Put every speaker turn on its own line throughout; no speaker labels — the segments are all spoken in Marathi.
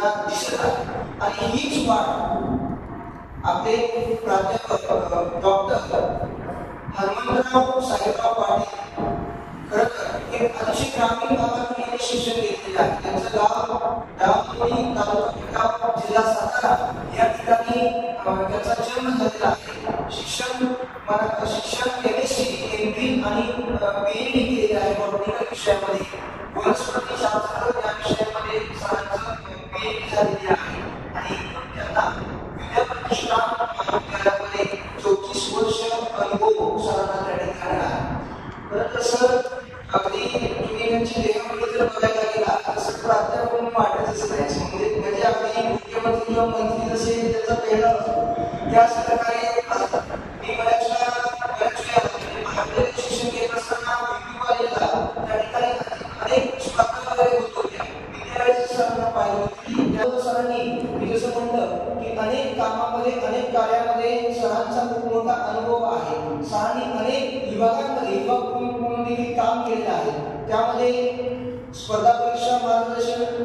यांना दिसत आहे. आणि हीच वाढ आपले प्राध्यापक डॉक्टर हनुमंतराव साहेबराव पाटील खरं तर हे अतिशय ग्रामीण भागातून यांनी शिक्षण घेतलेले आहे. त्यांचं गाव डावखोली तालुका जिल्हा सातारा या ठिकाणी त्यांचा जन्म झालेला आहे. शिक्षण MSc, MPhil आणि PhD केलेले आहे बॉटनिकल विषयामध्ये. वनस्पती शास्त्र या विषयामध्ये सरांचं PhD झालेली आहे आणि त्यांना विद्याप्रतिष्ठान महाविद्यालयामध्ये 34 वर्ष अनुभव सरांना त्या ठिकाणी आहे. परंतु सर अगदी तुम्ही त्यांची देहामध्ये जर बघायला गेला तसं प्राध्यापक म्हणून वाटतच नाही. म्हणजे अगदी मुख्यमंत्री किंवा मंत्री जसे त्याचा पेहराव असतो त्याच प्रकारे असतात. मी बऱ्याच महाविद्यालयात शिक्षण घेत असताना कॉलेजला त्या ठिकाणी अनेक स्पर्धा वगैरे होत होत्या. विद्यालयाच्या सरांना पाहिलं की त्या सरांनी मी जसं म्हणलं की अनेक कामामध्ये अनेक कार्यामध्ये सरांचा खूप मोठा अनुभव आहे. सरांनी अनेक विभागांमध्ये विभाग म्हणून देखील काम केलेलं आहे. त्यामध्ये स्पर्धा परीक्षा मार्गदर्शन,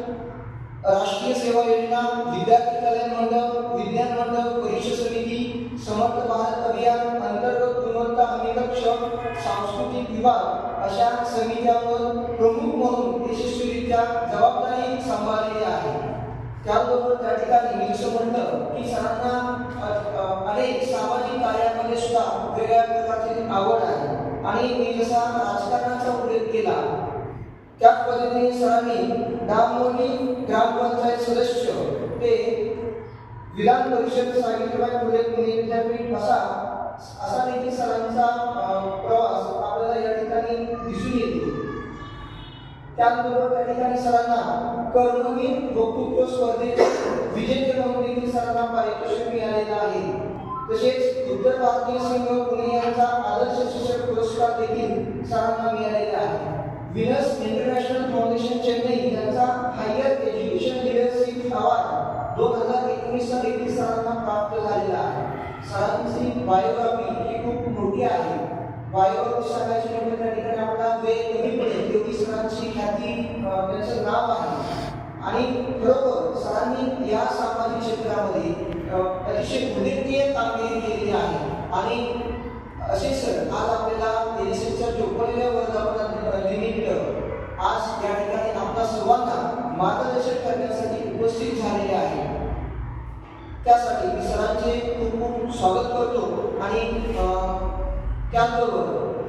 राष्ट्रीय सेवा योजना, विद्यार्थी कल्याण मंडळ, विज्ञान मंडळ, परीक्षा समिती, समर्थ भारत अभियान, अंतर्गत गुणवत्ता हमीक्षम, सांस्कृतिक विभाग अशा समित्यांवर प्रमुख म्हणून यशस्वीरित्या जबाबदारी सांभाळलेली आहे. त्याबरोबर त्या ठिकाणी मी जसं म्हटलं की सरांना अनेक सामाजिक कार्यामध्ये सुद्धा वेगळ्या प्रकारची आवड आहे. आणि मी जसा राजकारणाचा उल्लेख केला त्याच पद्धतीने सरांनी डांबोली ग्रामपंचायत सदस्य ते विधान परिषद सावित्रीबाई फुले पुणे विद्यापीठ असा देखील सरांचा प्रवास आपल्याला या ठिकाणी दिसून येतो. त्याचबरोबर त्या ठिकाणी सरांना कर्मवीर वक्तृत्व स्पर्धेत विजेते म्हणून देखील सरांना पारितोषिक मिळालेलं आहे. तसेच उत्तर भारतीय संघ पुणे यांचा आदर्श शिक्षक पुरस्कार देखील सरांना मिळालेला आहे. विनस इंटरनॅशनल फाउंडेशन चेन्नई यांचा हायर एज्युकेशन लीडरशिप अवॉर्ड 2019 ला देखील सरांना प्राप्त झालेला आहे. सरांची बायोग्राफी ही खूप मोठी आहे. बायोग्राफी सांगायची म्हणजे त्या ठिकाणी आपला वेळ कमी पडेल एवढी सरांची ख्याती त्यांचं नाव आहे. आणि खरोखर सरांनी या सामाजिक क्षेत्रामध्ये अतिशय उल्लेखनीय कामगिरी केलेली आहे. आणि असे सर आज आपल्याला एनएसएसच्या 54व्या वर्धापनानिमित्त आज या ठिकाणी आपल्या सर्वांना मार्गदर्शन करण्यासाठी उपस्थित झालेले आहे. त्यासाठी मी सरांचे खूप खूप स्वागत करतो. आणि त्याचबरोबर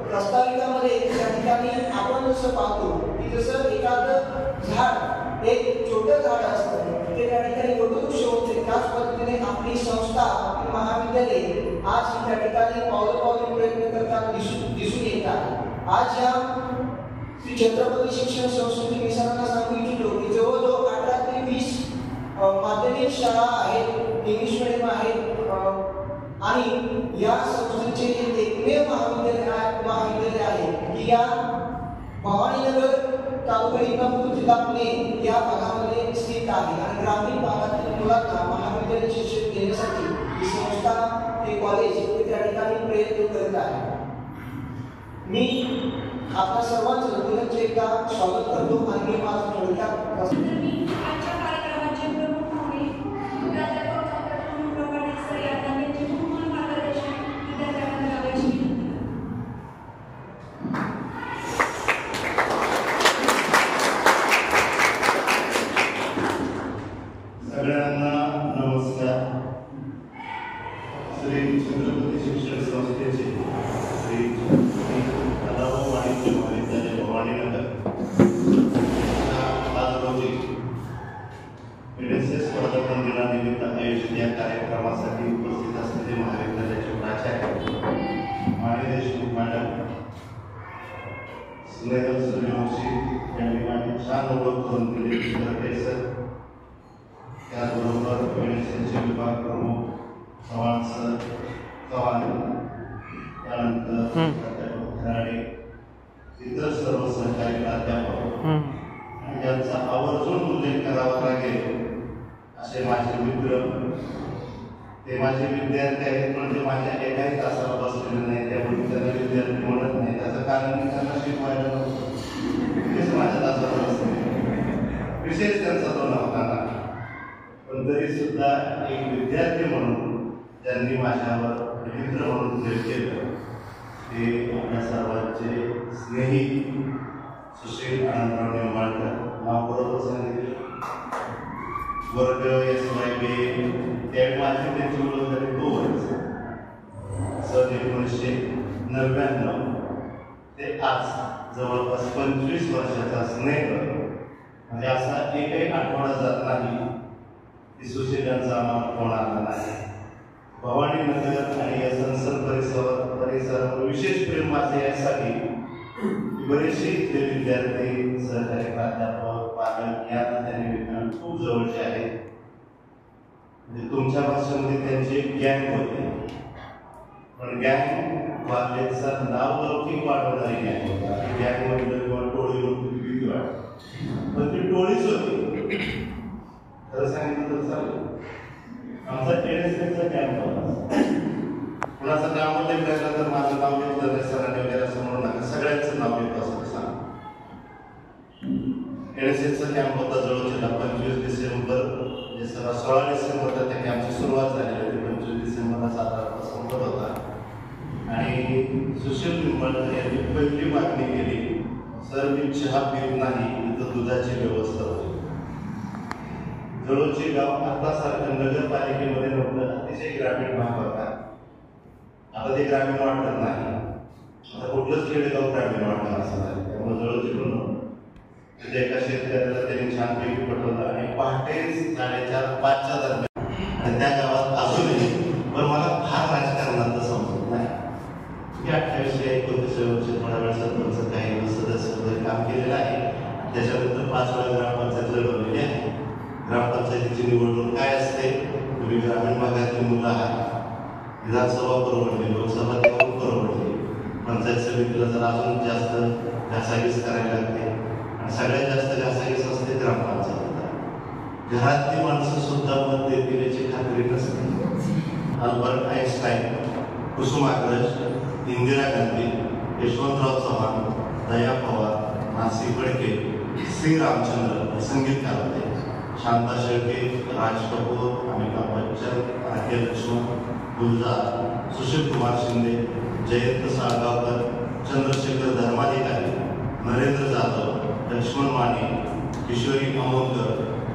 प्रस्ताविकामध्ये त्या ठिकाणी आपण जसं पाहतो की जसं एखादं झाड एक छोटं झाड असतं ते त्या ठिकाणी वटवृक्ष होते, त्याच पद्धतीने आपली संस्था आपली महाविद्यालय आज त्या ठिकाणी पावलोपावली प्रयत्न करताना दिसून येत आहे. आज या श्री छत्रपती शिक्षण संस्थेचे मी सरांना सांगू इच्छितो की जवळजवळ 18 ते 20 माध्यमिक शाळा आहेत, इंग्लिश मिडियम आहेत. आणि या संस्थेचे हे एकमेव महाविद्यालय आहे की या भवानीनगर तालुका इंदापूर जिल्हा पुणे या भागामध्ये स्थित आहे. आणि ग्रामीण भागातील मुलांना महाविद्यालय शिक्षण देण्यासाठी ही संस्था हे कॉलेज त्या ठिकाणी प्रयत्न करत आहे. मी आपल्या सर्वांचं पुनश्च एकदा स्वागत करतो. आणि मी माझं थोडक्यात
सगळ्यांना नमस्कार. श्री छत्रपती शिक्षण संस्थेचे श्री कलाभाऊ वाणिज्य महाविद्यालय भवानीनगर आज रोजी एनएसएस वर्धापन दिनानिमित्त आयोजित या कार्यक्रमासाठी उपस्थित असलेले महाविद्यालयाचे प्राचार्य माने देशमुख मॅडम, स्नेहल सूर्यवंशी यांनी माझी छान ओळख करून दिली. सर त्याचबरोबर एनएसएसचे विभाग प्रमुख चव्हाण सर, त्यानंतर खराडे, इतर सर्व सहकारी प्राध्यापक आणि यांचा आवर्जून उल्लेख करावा लागेल असे माझे मित्र. ते माझे विद्यार्थी आहेत पण ते माझ्या एकाही तासाला बसलेले नाही, त्यामुळे त्यांना विद्यार्थी म्हणत नाही. त्याचं कारण मी त्यांना शिकवायला नव्हतं, तेच माझ्या तासाला बसले. विशेष त्यांचा तो नव्हता. तरी सुद्धा एक विद्यार्थी म्हणून ज्यांनी माझ्यावर मित्र म्हणून प्रेम केलं ते आपल्या सर्वांचे स्नेही सुशील आनंदराव निंबाळकर. नाव बरोबर सांगितलं. वर्ग SYB त्यावेळी माझी त्यांची ओळख झाली 2 वर्ष. सन 1999 ते आज जवळपास 25 वर्षाचा स्नेह म्हणजे असा एकही आठवडा जात नाही की सुशील यांचा आम्हाला फोन आला नाही. भवानी नगर आणि या संसद परिसरावर विशेष प्रेम माझे यासाठी बरेचसे इथले विद्यार्थी, सहकारी प्राध्यापक, पालक या निमित्ताने खूप जवळचे आहेत. म्हणजे तुमच्या भाषेमध्ये त्यांची एक गँग होती, पण गँग वारलेचं नाव लौकिक वाढवणारी गँग होता. गँग म्हटलं किंवा टोळी म्हणून भीती वाटते, पण ती टोळीच होती. खरं सांगितलं तर चालेल. आमचा NSSचा कॅम्प होता. कुणाचं नाव उल्लेख राहिला तर माझं नाव घेतलं नाही सरांनी वगैरे असं म्हणू नका, सगळ्यांचं नाव घेतो असं सांग. NSSचा कॅम्प होता जवळच्या 25 डिसेंबर 16 डिसेंबरला त्या कॅम्पची सुरुवात झाली होती. 25 डिसेंबरला सातारा संपत होता आणि सुशील निंबाळकर यांनी पहिली मागणी केली, सर मी चहा पीत नाही, इथं दुधाची व्यवस्था होती. जवळचे गाव आतासारखं नगरपालिकेमध्ये नव्हतं, अतिशय ग्रामीण भाग होता. आता ते ग्रामीण वाटत नाही, आता कुठलंच खेडेगाव ग्रामीण वाटणार असं झालं. त्यामुळे जवळचे म्हणून तिथे एका शेतकऱ्याला त्यांनी छानपैकी पटवलं आणि पहाटे 4:30-5च्या दरम्यान आणि त्या गावात अजूनही पण मला फार राजकारणाचं समजत नाही की 28-29 वर्ष थोडा वेळ सरपंच काही सदस्य वगैरे काम केलेलं आहे. त्याच्यानंतर 5 वेळा ग्रामपंचायत लढवलेली आहे. ग्रामपंचायतीची निवडणूक काय असते, तुम्ही ग्रामीण भागातली मुलं आहात, विधानसभा परवडली, लोकसभा तेवढं परवडली, पंचायत समितीला जर अजून जास्त घासाघीस करायला लागते आणि सगळ्यात जास्त घासाघीस असते ग्रामपंचायतीला. घरातली माणसं सुद्धा मत देतील याची खात्री नसते. अल्बर्ट आइन्स्टाईन, कुसुमाग्रज, इंदिरा गांधी, यशवंतराव चव्हाण, दया पवार, नासी फडके, श्री रामचंद्र संगीतकार होते. शांता शेळके, राज कपूर, अमिताभ बच्चन, आके लक्ष्मण, गुलजार, सुशील कुमार शिंदे, जयंत साळगावकर, चंद्रशेखर धर्माधिकारी, नरेंद्र जाधव, लक्ष्मण माने, किशोरी अमोलकर,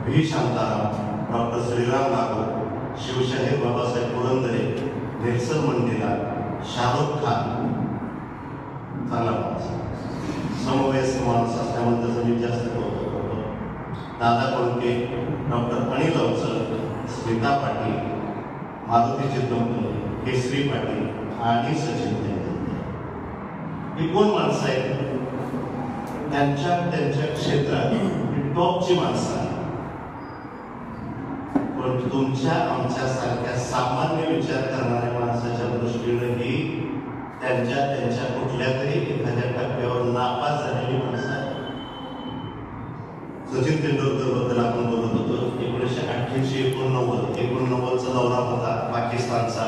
व्ही शांताराम, डॉक्टर श्रीराम लागू, शिवशाहीर बाबासाहेब पुरंदरे, नेल्सन मंडेला, शाहरुख खान. चांगला माणूस, समवयस्क माणूस असल्यामुळे त्याचं मी जास्त कौतुक करतो. दादा कोळके, डॉक्टर अनिल अवचल, स्मिता पाटील, मारुती चित्रंपल्ली, केसरी पाटील आणि सचिन तेंडुलकर. ही कोण माणसं आहेत? त्यांच्या क्षेत्रात टॉपची माणसं आहेत. पण तुमच्या आमच्यासारख्या सामान्य विचार करणाऱ्या माणसाच्या दृष्टीनं ही त्यांच्या कुठल्या तरी एखाद्या टप्प्यावर नापास झालेली माणसं आहेत. सचिन तेंडुलकर बद्दल आपण बोलत होतो. 1988-89चा दौरा होता पाकिस्तानचा.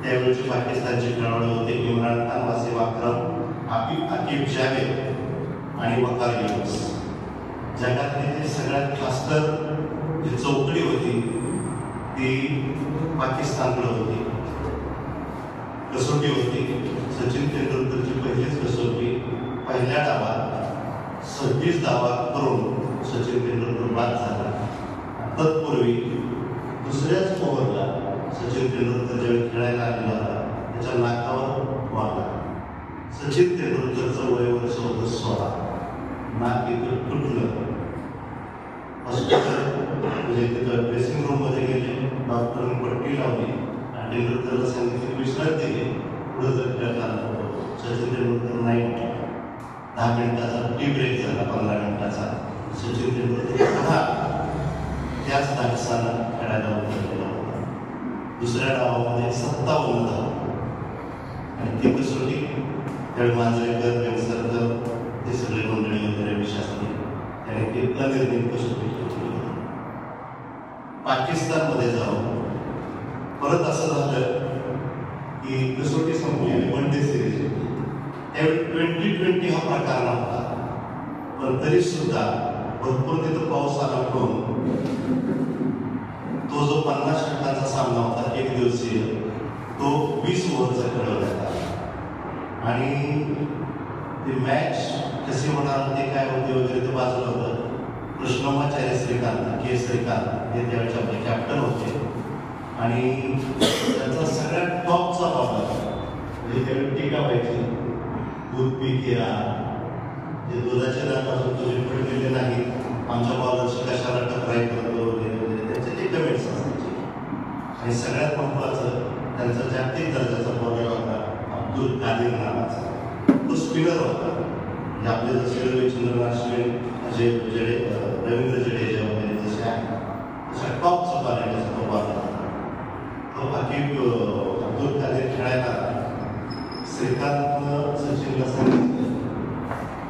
त्यावेळेची पाकिस्तानचे खेळाडू होते इम्रान खान, वासिम अक्रम, आकिब जावेद आणि वकार युनुस. जगातली जी सगळ्यात खासकर जी चौकडी होती ती पाकिस्तानकडे होती. कसोटी होती. सचिन तेंडुलकरची पहिलीच कसोटी. पहिल्या डावात 26 धावा करून सचिन तेंडुलकर बाद झाला. तत्पूर्वी दुसऱ्याच ओव्हरला सचिन तेंडुलकर ज्यावेळी खेळायला आलेला होता त्याच्या नाकावर वारला. सचिन तेंडुलकरचं वय वर्ष होतं 16. नाक इथं तुटलं. हॉस्पिटल म्हणजे तिथं ड्रेसिंग रूममध्ये गेले. डॉक्टरने पट्टी लावली आणि तेंडुलकरला सांगितलं विश्रांती घे, पुढे जर खेळता नको. सचिन तेंडुलकर नाही म्हटलं. 10 मिनिटाचा टी ब्रेक झाला, 15 मिनिटाचा. सचिन तेंडुलकर पुन्हा त्याच धाडसानं खेळायला उतरलेला होता. दुसऱ्या डावामध्ये 57 धावा आणि ती कसोटी त्यावेळी मांजरेकर, वेंगसरकर, ते सगळे मंडळी वगैरे विशासनी त्याने ती अनिर्णित कसोटी केली. पाकिस्तानमध्ये जाऊन परत असं झालं की कसोटी संपली आणि वन डे सिरीज होती. त्यावेळी 2020 हा प्रकार नव्हता, पण तरी सुद्धा भरपूर तिथं पाऊस आला म्हणून तो जो 50 षटकांचा सामना होता एक दिवसीय, तो 20 ओव्हरचा खेळवण्यात आला आणि ती मॅच कशी होणार ते काय होते वगैरे ते बाजूला होतं. कृष्णमाचार्य श्रीकांत के श्रीकांत हे त्यावेळेचे आपले कॅप्टन होते आणि त्यांचा सगळ्यात टॉपचा बॉलर म्हणजे त्यावेळी टीका व्हायची, दूध पी केला जे दुधाचे दातापासून तुझे पडलेले नाही, आमच्या बॉलरशी कशाला टक्राई करतो वगैरे वगैरे त्यांचे ते कमेंट्स असायचे. आणि सगळ्यात महत्त्वाचं त्यांचा जागतिक दर्जाचा बॉलर होता अब्दुल कादिर नावाचा. तो स्पिनर होता म्हणजे आपले जसे रविचंद्रन अश्विन, अजय रवींद्र जडेजा वगैरे जसे आहेत तशा टॉपचा बॉलर तो बॉलर होता. तो बाकी अब्दुल कादिर खेळायला श्रीकांतनं सचिनला सांगितलं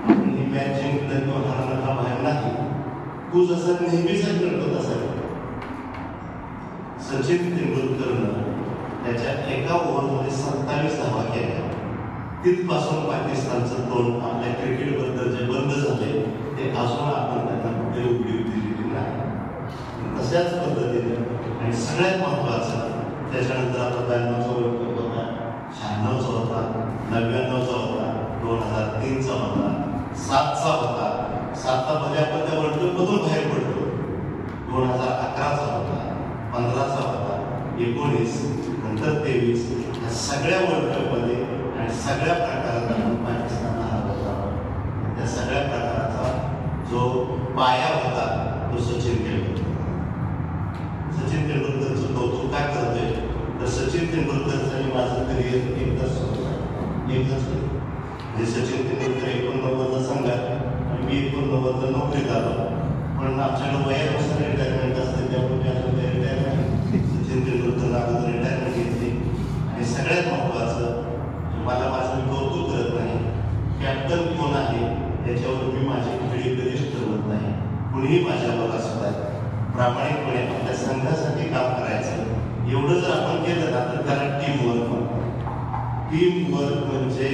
ही मॅच जिंकणं किंवा हरणं हा बाहेर नाही, तू जसं नेहमीचा खेळतो तसा. सचिन तेंडुलकरनं त्याच्या एका ओव्हरमध्ये 27 धावा केल्या. तिथपासून पाकिस्तानचं तोंड आपल्या क्रिकेटबद्दल जे बंद झाले ते अजून आपण त्यांना कुठे उपयोग दिलेली नाही. तशाच पद्धतीने आणि सगळ्यात महत्त्वाचं त्याच्यानंतर आपला 92चा वर्ल्ड कप होता, 96चा होता, 99चा होता, 2003चा होता, 7चा होता. 7चा भले आपण त्या वर्ल्ड कपमधून बाहेर पडलो, 2011चा होता, 15चा होता, 19 नंतर 23 या सगळ्या वर्ल्ड कपमध्ये आणि सगळ्या प्रकारात आपण पाकिस्तानला हरवत आहोत. त्या सगळ्या प्रकाराचा जो पाया होता तो सचिन तेंडुलकर. सचिन तेंडुलकरचं कौतुक काय करतोय तर सचिन तेंडुलकरचं आणि माझं करिअर एकच म्हणजे सचिन तेंडुलकर 89ला संघात आणि मी 89ला नोकरीत आलो, पण आमच्याकडे वयानुसार रिटायरमेंट असते त्यामुळे अजून काही रिटायरमेंट. सचिन तेंडुलकर अगोदर रिटायरमेंट घेतली आणि सगळ्यात महत्त्वाचं मला माझं कौतुक करत नाही, कॅप्टन कोण आहे याच्यावर मी माझी खेळी कधीच ठरवत नाही. कुणीही माझ्यावर असत आहे प्रामाणिकपणे आपल्या संघासाठी काम करायचं. एवढं जर आपण केलं ना तर त्याला टीमवर्क म्हणतात. टीमवर्क म्हणजे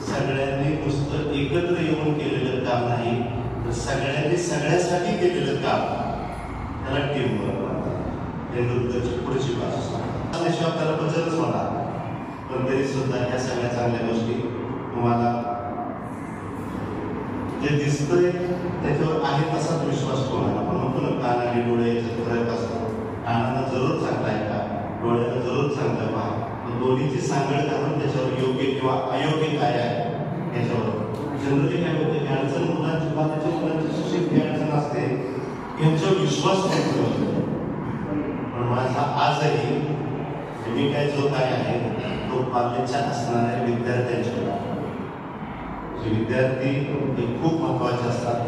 सगळ्यांनी नुसतं एकत्र येऊन केलेलं काम नाही तर सगळ्यांनी सगळ्यासाठी केलेलं काम, त्याला टीमवर्क म्हणतात. तेंडुलकरची पुढची बाजू त्याशिवाय आपल्याला बदलच होणार, पण तरी सुद्धा ह्या सगळ्या चांगल्या गोष्टी तुम्हाला जे दिसतंय त्याच्यावर आहे तसाच विश्वास ठेवणार. आपण म्हणतो ना कान आणि डोळे याच्यात फरक असतो. कानानं जरूर चांगला आहे का, डोळ्यानं जरूर चांगलं पहा, पण दोन्हीची सांगड घालून त्याच्यावर योग्य किंवा अयोग्य काय आहे याच्यावर जनरली काय होतं की अडचण मुलांची मुलांची सुशिक्षित अडचण असते यांच्यावर विश्वास ठेवतो. पण माझा आजही मी काय जो काय आहे तो कॉलेजच्या असणाऱ्या विद्यार्थ्यांच्या जे विद्यार्थी हे खूप महत्त्वाचे असतात,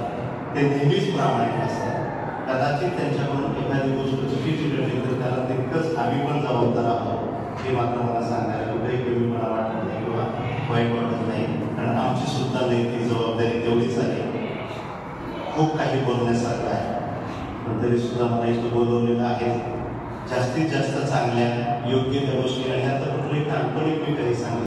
ते नेहमीच प्रामाणिक असतात. कदाचित त्यांच्याकडून एखादी गोष्ट चुकीची घडली तर त्याला तितकंच आम्ही पण जबाबदार आहोत हे मात्र मला सांगायला कुठेही कमी मला वाटत नाही किंवा वाईट वाटत नाही, कारण आमची सुद्धा नैतिक जबाबदारी तेवढीच आहे. खूप काही बोलण्यासारखं आहे, पण तरी सुद्धा मला इथं बोलवलेलं आहे जास्तीत जास्त चांगल्या योग्य त्या गोष्टी. आणि आता कुठली काल्पनिक मी काही सांगितलं